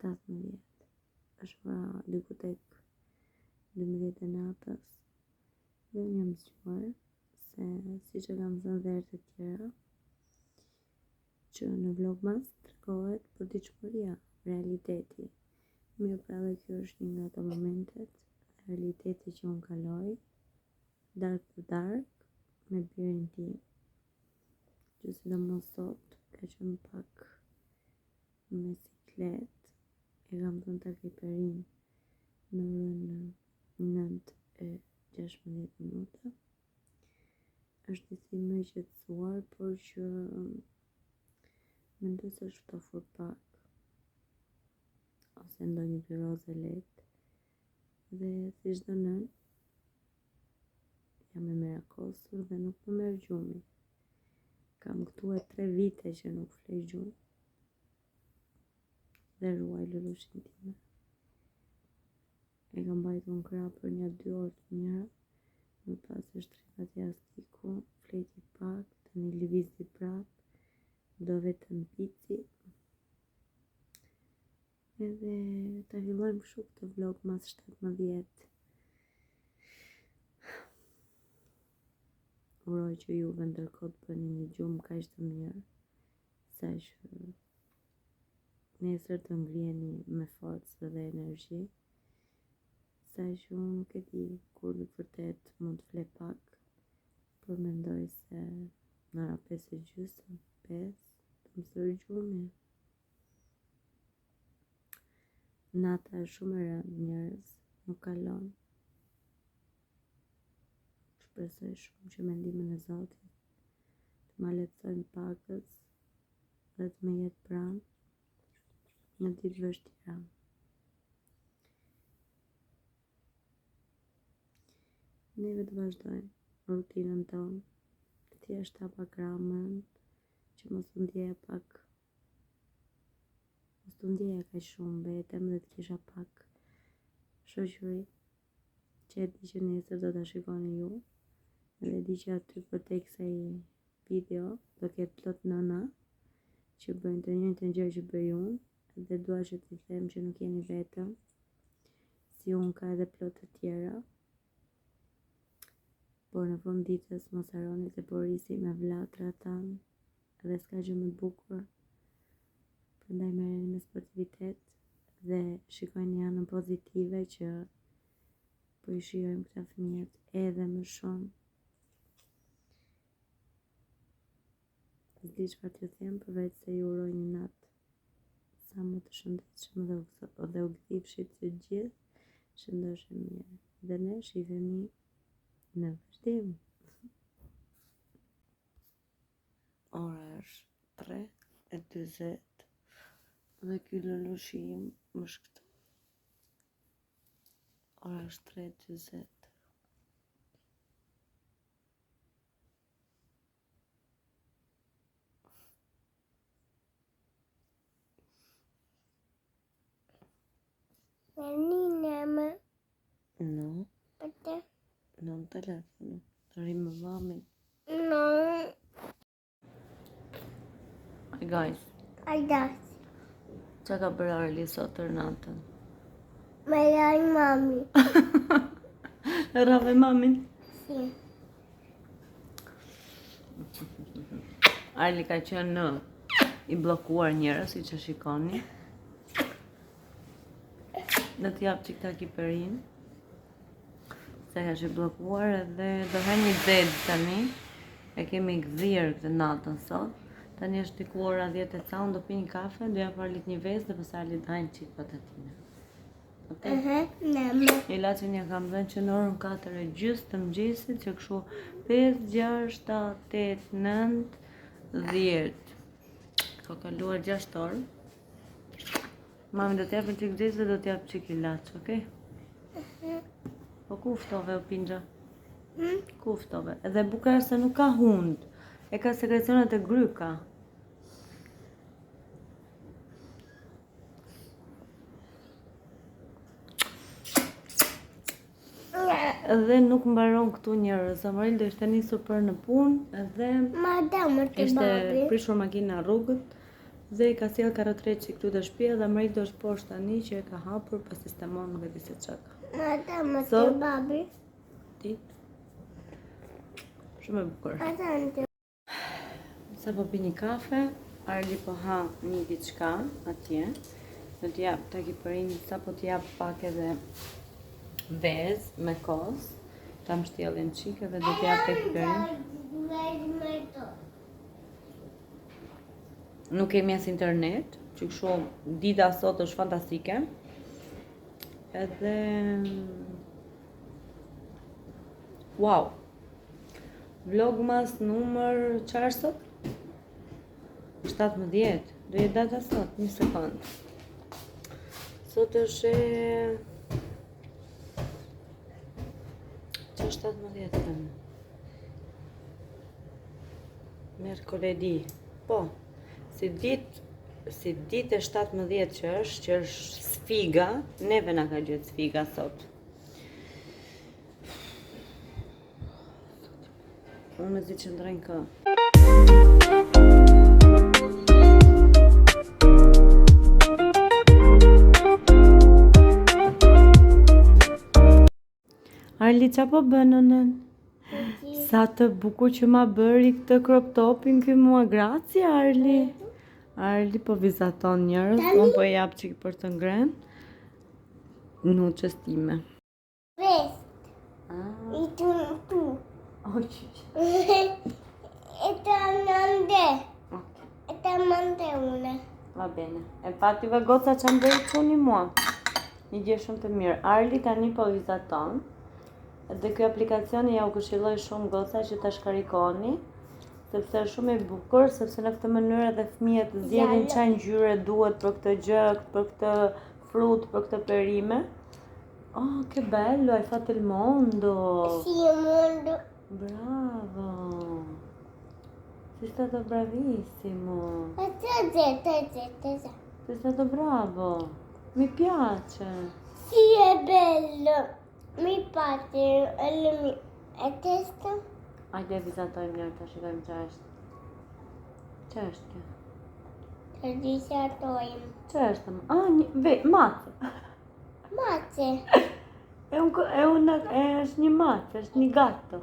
17. është ora diku tek 12 e natës. Dhe unë jam zgjuar se siç e kam thënë dhe herë të tjera që në vlogmas tregohet përditshmëria, realiteti. Mirë, pra dhe kjo është një nga ato momentet, realiteti që unë kaloj dark to dark me birin tim, që sidomos sot ka qenë pak me siklet. E kam thënë ta Perin në orën 9:16. Është si më i qetësuar, por që mendoj se është ftofur pak ose ndonjë viroze lehtë. Dhe si çdo nën jam e merakosur dhe nuk më merr gjumi. Kam këtu e 3 vite që nuk flej gjumë dhe ruaj Lelushin time. E kam mbajtur në krah për 1-2 orë të mira, më pas e shtripat jastiku, fleti pak, tani lëvizdi prap, do vetëm pici. Edhe ta fillojmë kështu këtë vlog mas 17. Uroj që juve ndërkohë të bëni një gjumë kaq të mirë, sa që nesër të ngriheni me forcë dhe energji, sa që unë nuk e di kur në vërtet mund të fle pak, por mendoj se në ora 5:30, 5, të më thërë gjumi. Nata është shumë e rëndë, njerëz, nuk kalon. Shpresoj shumë që me ndihmën e Zotit të ma lehtësojnë pakës dhe të më jetë pranë në ditë vështira. Neve të vazhdojmë rutinën tonë, të thjeshta pak ramën, që mos të ndjeja kaq shumë vetëm dhe të kisha pak shoqëri, që e di që nesër do ta shikoni ju, dhe di që aty përtek kësaj video do ketë plot nëna që bëjnë të njëjtën gjë që bëj unë, dhe dua që t'i them që nuk jeni vetëm, si unë ka edhe plot të tjera. Por në fund ditës mos harroni se po rrisi me vlatrat tanë dhe s'ka gjë më të bukur. Prandaj merreni me sportivitet dhe shikojni anën pozitive që po i shijojmë këta fëmijët edhe më shumë. S'di çfarë t'ju them përveç se ju uroj një natë sa më të shëndetshme dhe u gdhifshit të gjithë shëndoshë mirë. Dhe ne shihemi në vazhdim. Ora është 3:40 dhe ky Lelushi im është këtu. Ora është 3:40. No. Në telefonu. Të rrim me mamin. No. Hi guys. Qa ka bërë Arli sot të natën? Me laj mami. Rave mamin? Si. Arli ka qenë i bllokuar njerëz, siç e shikoni. Në t'jap që këta Kiperin, se ka që bllokuar edhe do he një zed tani. E kemi gdhirë këtë natën sot. Tani është diku ora 10 e ca, unë do pi një kafe, do jap Arlit një vezë dhe pastaj Arlit hajnë qik patatine. Okay? Ilaçin ja kam dhënë që në orën 4:30 të mëngjesit, që kështu 5, 6, 7, 8, 9, 10. Ka kaluar 6 orë. Mami do t'japin qik vezë dhe do t'jap qik ilaç, okay? Po ku ftove o Pindra? Ku ftove? Edhe bukur se nuk ka hund, e ka sekrecionet e gryka. Edhe nuk mbaron këtu njerëz. Amarildo ishte nisur për në punë edhe ishte prishur makina rrugët Dhe i ka sjell karotreçi këtu te shtëpia dhe Amerik do është poshtë tani që e ka hapur pas sistemon nuk e di se çka ka. Ata më So? të babi. Ditë. Shumë e bukur. Ata në të Sa po pi një kafe, Arli po ha një diçka atje. Do t'ja taki përin sa po t'jap pak edhe vezë me kos. Ta mshtjellin qike dhe do t'jap tek përin. Nuk kemi as internet, që kështu dita sot është fantastike. Edhe wow. Vlogmas numër çfarë sot? 17. Do jetë data sot, një sekond. Sot është që 17 thënë. Merkoledi. Po. Si ditë e 17 që është sfiga, neve na ka gjetë sfiga sot. Unë me zi që ndrejnë kë. Arli, qa po bënë nën? Sa të bukur që ma bëri këtë crop topin ky mua, graci Arli. Arli po vizaton njerëz, unë po jap çik për të ngrenë. Nuçës time. vest. Ah, I tu. oj. E të nënde. Ok, E të mënde une. va bene. E pative goca që më bëri çuni mua. Një gjë shumë të mirë. Arli tani po vizaton. Dhe ky aplikacioni ja u këshilloj shumë goca që ta shkarikoni, sepse është shumë i bukur, sepse në këtë mënyrë edhe fëmijët zgjedhin çfarë ngjyre duhet për këtë gjë, për këtë frut, për këtë perime. Oh, che bello, hai fatto il mondo! Si mondo. Bravo! Sei stato bravissimo! E te. Sei stato bravo! Mi piace! Si è bello. Mi piace. E testa? Hajde vizatojmë njërë të shikojmë që është. Që është kjo? Të disatojmë. Që është? Macë! Mace. Është një macë, është një gatto.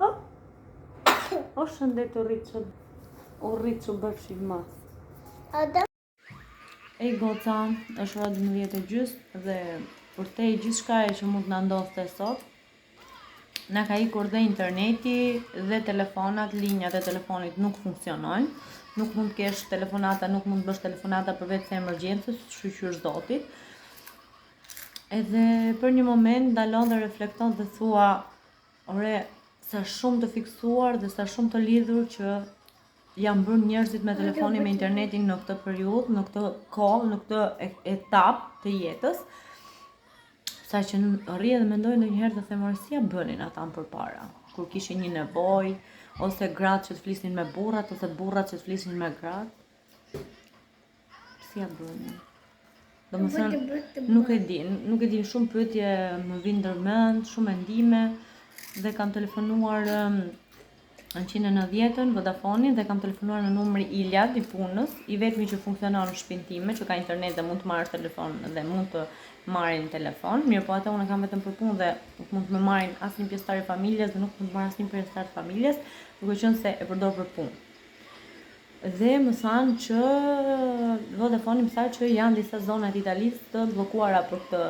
Oh? O shëndet u rritë bërshi macë. Ada. Ej goca, është ora 12:30 dhe për te i gjithçka që mund të na ndodhte sot, na ka ikur dhe interneti dhe telefonat, linjat e telefonit nuk funksionojnë. Nuk mund të kesh telefonata, nuk mund të bësh telefonata përveç se emergjencës, shqyr zotit. Edhe për një moment ndalon dhe reflekton dhe thua, ore, sa shumë të fiksuar dhe sa shumë të lidhur që janë bërë njerëzit me telefonin, me internetin në këtë periudhë, në këtë kohë, në këtë etapë të jetës. Sa që rri edhe mendoj ndonjëherë të them si ja bënin ata më përpara, kur kishin një nevojë, ose gratë që të flisnin me burrat, ose burrat që të flisnin me gratë. Si ja bënin? Domethënë, nuk e di, shumë pyetje më vinë ndërmend, shumë mendime dhe kam telefonuar në 190-ën Vodafonin dhe kam telefonuar në numri Iliad i punës, i vetmi që funksionon në shtëpinë time, që ka internet dhe mund të marrësh telefon dhe mund të marrin telefon. Mirë, po ata unë kam vetëm për punë dhe nuk mund të më marrin asnjë pjesëtar i familjes dhe nuk mund të marr asnjë pjesëtar të familjes, duke qenë se e përdor për punë. Dhe më thanë që Vodafone më tha që janë disa zona të Italisë të bllokuara për këtë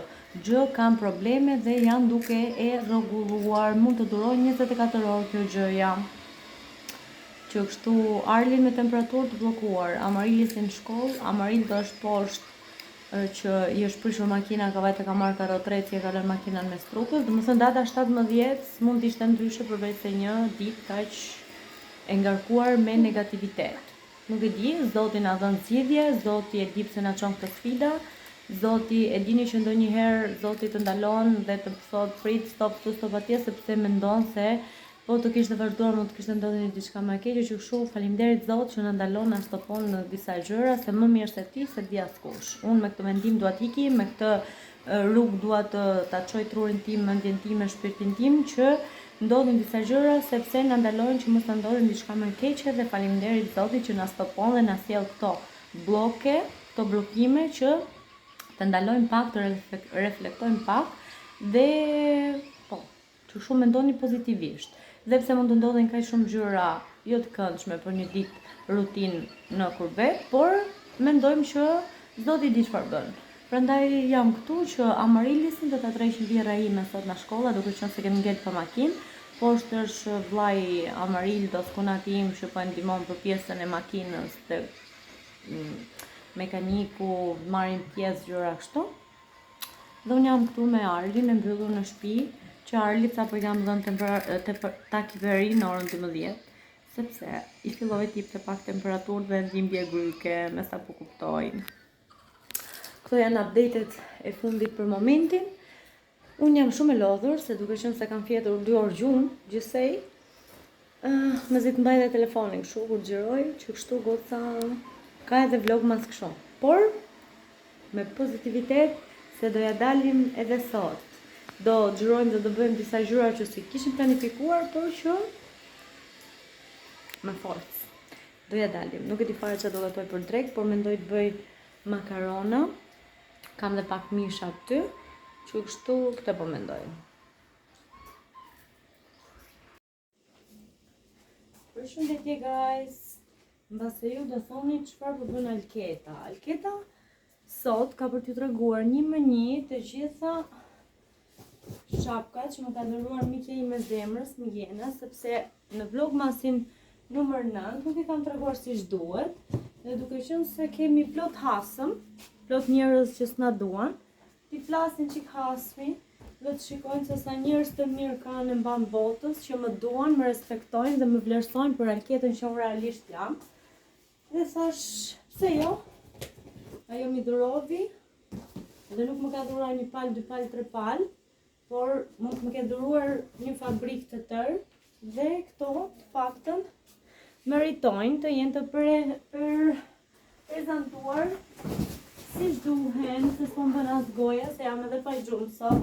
gjë, kanë probleme dhe janë duke e rregulluar, mund të durojë 24 orë kjo gjëja. Që kështu Arlin me temperaturë të bllokuar, Amarilin në shkollë, Amaril do është poshtë që i është prishur makina, ka vajtë ka marrë karotreci e ka lënë makinën me strupës, domethënë data 17 s'mund të ishte ndryshe përveç se një ditë kaq e ngarkuar me negativitet. Nuk e di, Zoti na dhën zgjidhje, Zoti e di pse na çon këtë sfida, Zoti e dini që ndonjëherë Zoti të ndalon dhe të thotë prit, stop atje sepse mendon se po të kishte vazhduar mund të kishte ndodhur diçka më e keqe, që kështu faleminderit Zot që na ndalon na stopon në disa gjëra, se më mirë se ti se di askush. Unë me këtë mendim dua të iki, me këtë rrugë dua të ta çoj trurin tim, mendjen time, shpirtin tim që ndodhin disa gjëra sepse na ndalojnë që mos na ndodhin diçka më e keqe dhe faleminderit Zotit që na stopon dhe na sjell këto bloke, këto bllokime që të ndalojnë pak, të reflektojnë pak dhe po, që shumë mendoni pozitivisht. Dhe pse mund të ndodhin kaq shumë gjëra jo të këndshme për një ditë rutinë në kurbet, por mendojmë që Zoti di çfarë bën. Prandaj jam këtu që Amarilisin do ta tërheqë vjerra ime sot në shkolla, duke qenë se kemi ngel pa makinë. Poshtë është vllai Amaril do skunati im që po e ndihmon për pjesën e makinës te mekaniku, marrin pjesë gjëra kështu. Dhe unë jam këtu me Arlin e mbyllur në shtëpi, që Arlit sapo i kam dhënë takiveri në orën 12, sepse i filloi të jepte pak temperaturë dhe dhimbje gryke, me sa po kuptojnë. Këto janë update-et e fundit për momentin. Unë jam shumë e lodhur, se duke qenë se kam fjetur 2 orë gjumë, gjithsej, mezi të mbaj dhe telefonin kështu, kur xhiroj, që kështu goca ka edhe vlog mas kështu. Por, me pozitivitet, se doja dalim edhe sot. Do xhirojmë dhe do bëjmë disa gjëra që si kishim planifikuar, por që me forcë. Doja dalim. Nuk e di fare çfarë do gatuaj për drek, por mendoj të bëj makarona. Kam dhe pak mish aty, që kështu këtë po mendoj. Përshëndetje guys. Mbase ju do thoni çfarë po bën Alketa. Alketa sot ka për t'ju treguar një me një të gjitha shapkat që më ka dhëruar mikja ime zemrës, Migena, sepse në vlogmasin numër 9 nuk i kam treguar siç duhet, dhe duke qenë se kemi plot hasëm, plot njerëz që s'na duan, ti flasin çik hasmi dhe të shikojnë se sa njerëz të mirë kanë e mban botës që më duan, më respektojnë dhe më vlerësojnë për Alketën që unë realisht jam. Dhe thash, pse jo? Ajo mi dhurovi dhe nuk më ka dhuruar një palë, 2 palë, 3 palë, por mund të më ke dhuruar një fabrikë të tërë dhe këto të paktën meritojnë të jenë të prezantuar siç duhen, se s'po bën as goja, se jam edhe pa gjumë sot.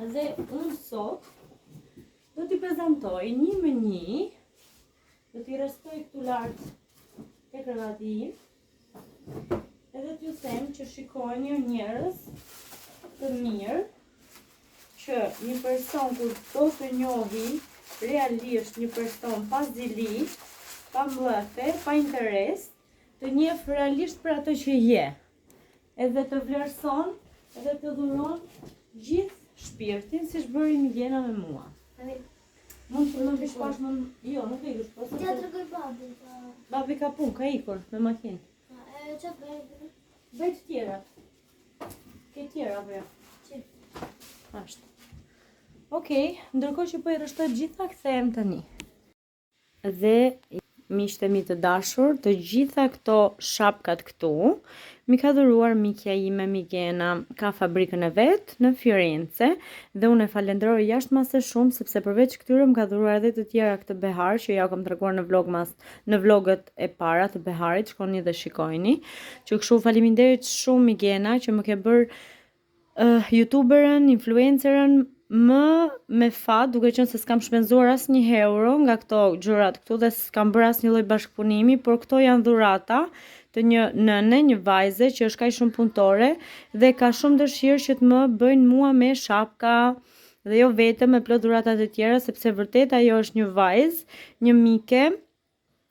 Dhe unë sot do t'i prezantoj një me një, do t'i restoj këtu lart te krevati im, edhe t'ju them që shikojnë njerëz të mirë, që një person kur do të njohi realisht një person pa zili, pa mllëfe, pa interes, të njeh realisht për atë që je, edhe të vlerëson, edhe të dhuron gjithë shpirtin, siç bëri Migena me mua. Mund të më vish pas më... Jo, nuk e ikur pas. Ja tregoj babin. Babi ka punë, ka ikur me makinë. Çfarë bëj? Bëj të tjera. Ke tjera apo jo? Ashtu. Okej, ndërkohë që po i rreshtoj gjitha, kthehem tani. Dhe miqtë mi të dashur, të gjitha këto shapkat këtu mi ka dhuruar mikja ime Migena, ka fabrikën e vet në Firenze dhe unë e falenderoj jashtëmase shumë sepse përveç këtyre më ka dhuruar edhe të tjera këtë behar që ja kam treguar në vlogët e para të beharit, shkoni dhe shikojni. Që kështu faleminderit shumë Migena që më ke bër youtuberën, influencerën më me fat, duke qenë se s'kam shpenzuar asnjë euro nga këto gjërat këtu dhe s'kam bërë asnjë lloj bashkëpunimi, por këto janë dhurata të një nëne, një vajze që është kaq shumë punëtore dhe ka shumë dëshirë që të më bëjnë mua me shapka dhe jo vetëm me plot dhuratat e tjera, sepse vërtet ajo është një vajzë, një mike,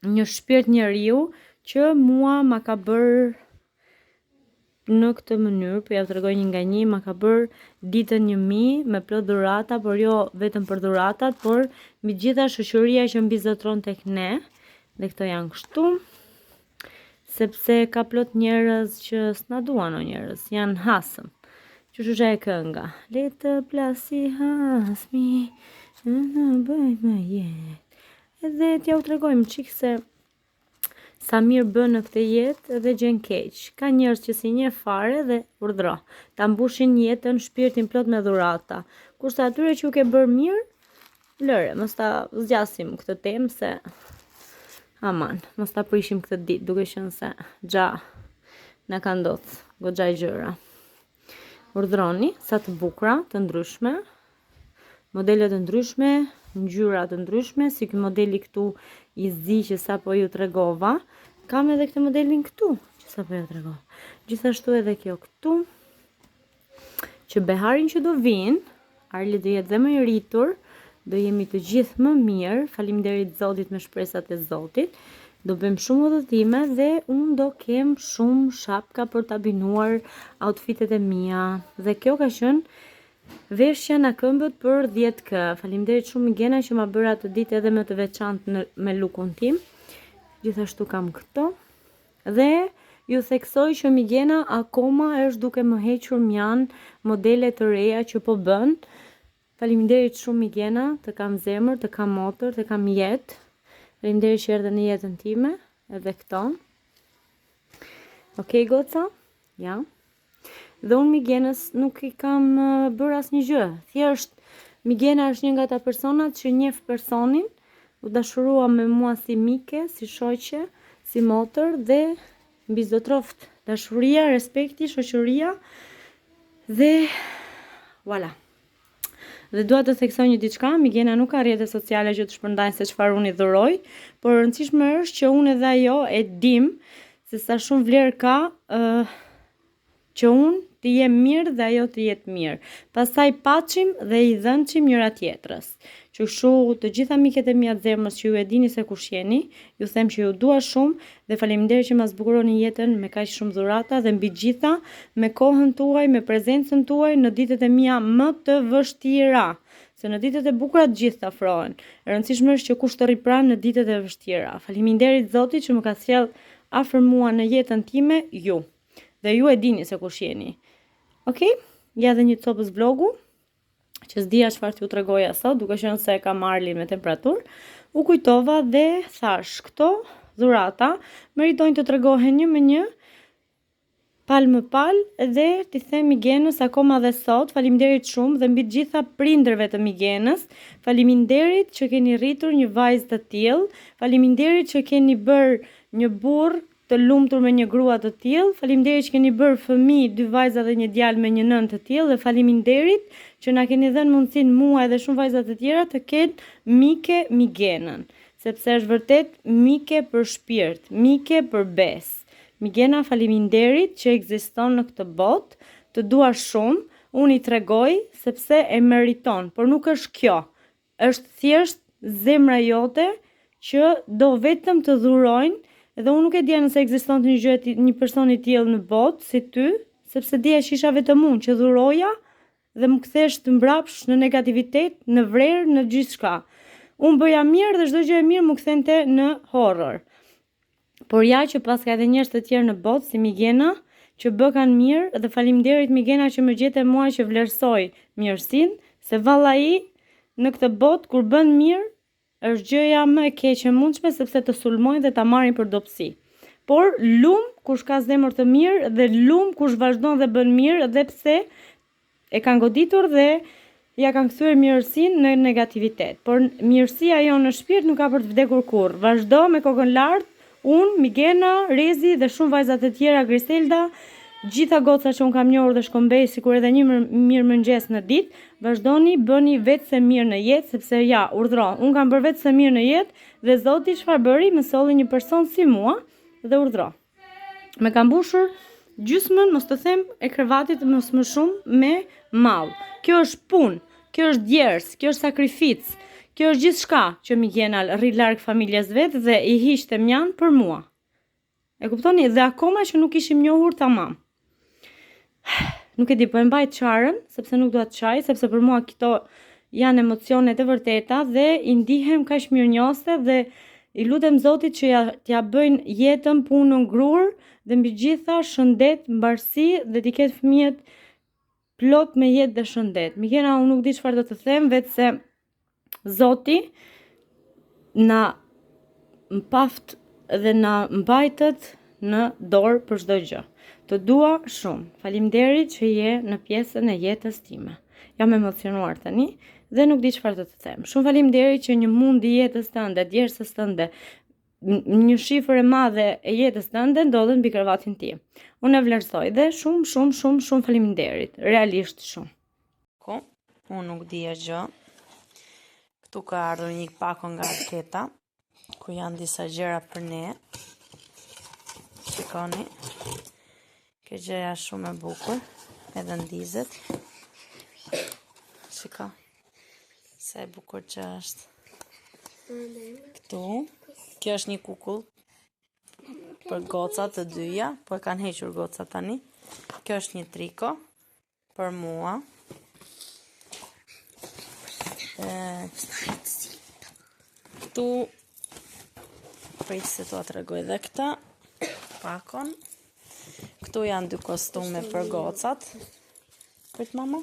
një shpirt njeriu që mua ma ka bërë në këtë mënyrë, po ja tregoj një nga një, ma ka bërë ditën 1000 me plot dhurata, por jo vetëm për dhuratat, por mbi gjitha shoqëria që mbizotron tek ne. Dhe këto janë kështu, sepse ka plot njerëz që s'na duan o njerëz, janë hasëm. Që shusha e kënga. Le të plasi hasmi, në bëj më jetë. Edhe t'ja u tregojmë qik se sa mirë bën në këtë jetë dhe gjën keq. Ka njerëz që si një fare dhe urdhro ta mbushin jetën, shpirtin plot me dhurata. Kurse atyre që u ke bërë mirë, lëre, mos ta zgjasim këtë temë se aman, mos ta prishim këtë ditë, duke qenë se xha na ka ndodhur goxha gjëra. Urdhroni sa të bukura, të ndryshme, modele të ndryshme, ngjyra të ndryshme, si ky modeli këtu i zi që sapo ju tregova. Kam edhe këtë modelin këtu që sapo ju tregova. Gjithashtu edhe kjo këtu, që beharin që do vinë, Arli do jetë dhe më i rritur, do jemi të gjithë më mirë, faleminderit Zotit me shpresat e Zotit. Do bëjmë shumë udhëtime dhe unë do kem shumë shapka për ta binuar outfitet e mia. Dhe kjo ka qenë veshja në këmbët për 10K. Faleminderit shumë Migena që ma bëra të ditë edhe më të veçantë me lookun tim. Gjithashtu kam këto. Dhe ju theksoj që Migena akoma është duke më hequr mjan modele të reja që po bën. Faleminderit shumë Migena, të kam zemër, të kam motor, të kam jetë. Faleminderit që erdhe në jetën time, edhe këto. Okej, goca? Ja. Dhe unë Migenës nuk i kam bërë asnjë gjë. Thjesht Migena është një nga ata personat që njeh personin, u dashurua me mua si mike, si shoqe, si motor dhe mbi çdo troft. Dashuria, respekti, shoqëria dhe voilà. Dhe dua të theksoj një diçka, Migena nuk ka rrjete sociale që të shpërndajnë se çfarë unë i dhuroj, por e rëndësishme është që unë edhe ajo e dim se sa shumë vlerë ka që unë të jem mirë dhe ajo të jetë mirë. Pastaj paçim dhe i dhënçim njëra tjetrës. Që kështu të gjitha miket e mia të zemrës që ju e dini se kush jeni, ju them që ju dua shumë dhe faleminderit që ma zbukuroni jetën me kaq shumë dhurata dhe mbi gjitha me kohën tuaj, me prezencën tuaj në ditët e mia më të vështira. Se në ditët e bukura të gjithë të afrohen. E rëndësishme është që kush të rri pranë në ditët e vështira. Faleminderit Zotit që më ka sjell afër mua në jetën time ju. Dhe ju e dini se kush jeni. Okej? Ja dhe një copës vlogu që s'dija çfarë t'ju tregoja sot, duke qenë se kam Arlin me temperaturë, u kujtova dhe thash, këto dhurata meritojnë të tregohen një me një, palë më palë, dhe t'i them Migenës akoma dhe sot, faleminderit shumë dhe mbi të gjitha prindërve të Migenës, faleminderit që keni rritur një vajzë të tillë, faleminderit që keni bërë një burr të lumtur me një grua të tillë, faleminderit që keni bërë fëmijë, 2 vajza dhe një djalë me një nënë të tillë dhe faleminderit që na keni dhënë mundësinë mua edhe shumë vajza të tjera të kenë mike Migenën, sepse është vërtet mike për shpirt, mike për besë. Migena, faleminderit që ekziston në këtë botë, të dua shumë, unë i tregoj sepse e meriton, por nuk është kjo. Është thjesht zemra jote që do vetëm të dhurojnë. Edhe unë nuk e dija nëse ekziston një person i tillë në botë si ty, sepse dija që isha vetëm unë që dhuroja dhe më kthesh të mbrapsh në negativitet, në vrerë, në gjithçka. Unë bëja mirë dhe çdo gjë e mirë më kthente në horror. Por ja që pas ka edhe njerëz të tjerë në botë si Migena që bëkan mirë dhe faleminderit Migena që më gjete mua që vlerësoj mirësinë, se vallai në këtë botë kur bën mirë është gjëja më e keqe mundshme sepse të sulmojnë dhe ta marrin për dobësi. Por lum kush ka zemër të mirë dhe lum kush vazhdon dhe bën mirë dhe pse e kanë goditur dhe ja kanë kthyer mirësinë në negativitet. Por mirësia jonë në shpirt nuk ka për të vdekur kurrë. Vazhdo me kokën lart, unë, Migena, Rezi dhe shumë vajza të tjera, Griselda, gjitha goca që unë kam njohur dhe shkombej sikur edhe një mirë mëngjes në ditë, vazhdoni bëni vetë se mirë në jetë, sepse ja, urdhro, unë kam bërë vetë se mirë në jetë dhe Zoti çfarë bëri, më solli një person si mua dhe urdhro. Me kam mbushur gjysmën, mos të them e krevatit mos më shumë me mall. Kjo është punë, kjo është djers, kjo është sakrificë, kjo është gjithçka që Migena rri larg familjes vet dhe i hiqte mjan për mua. E kuptoni? Dhe akoma që nuk ishim njohur tamam. Nuk e di, po e mbaj çarën, sepse nuk dua të çaj, sepse për mua këto janë emocionet e vërteta dhe i ndihem kaq mirënjohëse dhe i lutem Zotit që t'ja bëjnë jetën punën ngrur dhe mbi gjitha shëndet, mbarësi dhe t'i ketë fëmijët plot me jetë dhe shëndet. Migena, unë nuk di çfarë do të them, vetë se Zoti na mpaft dhe na mbajtët në dorë për çdo gjë. Të dua shumë. Faleminderit që je në pjesën e jetës time. Jam emocionuar tani dhe nuk di çfarë do të them. Shumë faleminderit që një mund i jetës tënde, djersës tënde, një shifër e madhe e jetës tënde ndodhet mbi krevatin tim. Unë e vlerësoj dhe shumë faleminderit. Realisht shumë. Unë nuk dija gjë. Këtu ka ardhur një pako nga Arketa, ku janë disa gjëra për ne. Shikoni. Kjo gjëja shumë e bukur, edhe ndizet. Shiko. Sa e bukur që është. Këtu. Kjo është një kukull për goca të dyja, po e kanë hequr goca tani. Kjo është një triko për mua. Këtu prit se tu t'rregoj dhe këta pakon. Këtu janë dy kostume për gocat. Prit mama?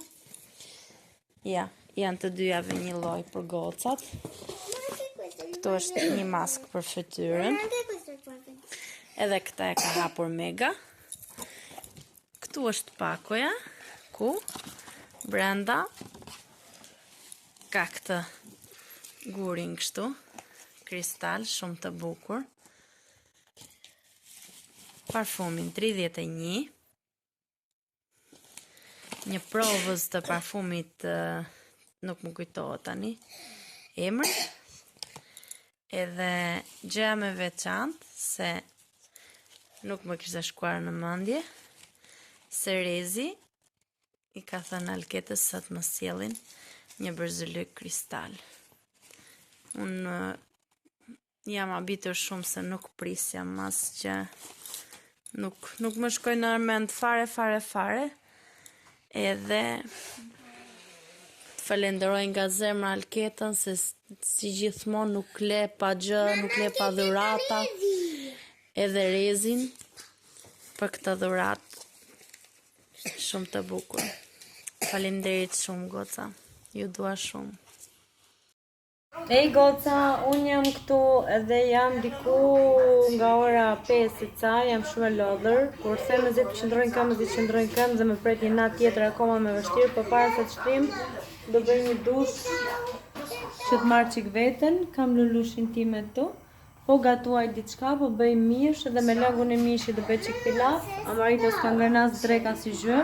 Ja, janë të dyjave një lloj për gocat. Këtu është një mask për fytyrën. Edhe këta e ka hapur Mega. Këtu është pakoja, ku brenda ka këtë gurin kështu, kristal, shumë të bukur. Parfumin 31. Një provës të parfumit, nuk më kujtohet tani emri. Edhe gjëja me veçantë, se nuk më kishte shkuar në mendje, se Rezi i ka thënë Alketës sa të më sjellin një bërzylyk kristal. Unë jam habitur shumë se nuk prisja mas që nuk më shkoj në mend fare. Edhe të falenderoj nga zemra Alketën se si gjithmonë nuk le pa gjë, nuk le pa dhurata. Edhe Rezin për këtë dhuratë shumë të bukur. Faleminderit shumë goca. Ju dua shumë. Ej goca, unë jam këtu edhe jam diku nga ora 5 ca, jam shumë e lodhur. Kur them me të qëndrojnë këmbë dhe më pret një natë tjetër akoma me vështirë, por para se të shkrim do bëj një dush që të marr çik veten, kam lulushin time këtu. Po gatuaj diçka, po bëj mish edhe me lagun e mishit do bëj çik pilaf, amaritos ka ngërnas dreka si gjë.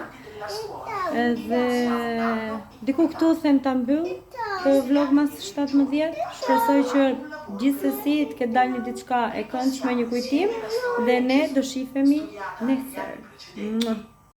Edhe diku këtu them ta mbyll të vlog mas 17. Shpresoj që gjithsesi të ketë dalë një diçka e këndshme, një kujtim dhe ne do shihemi nesër.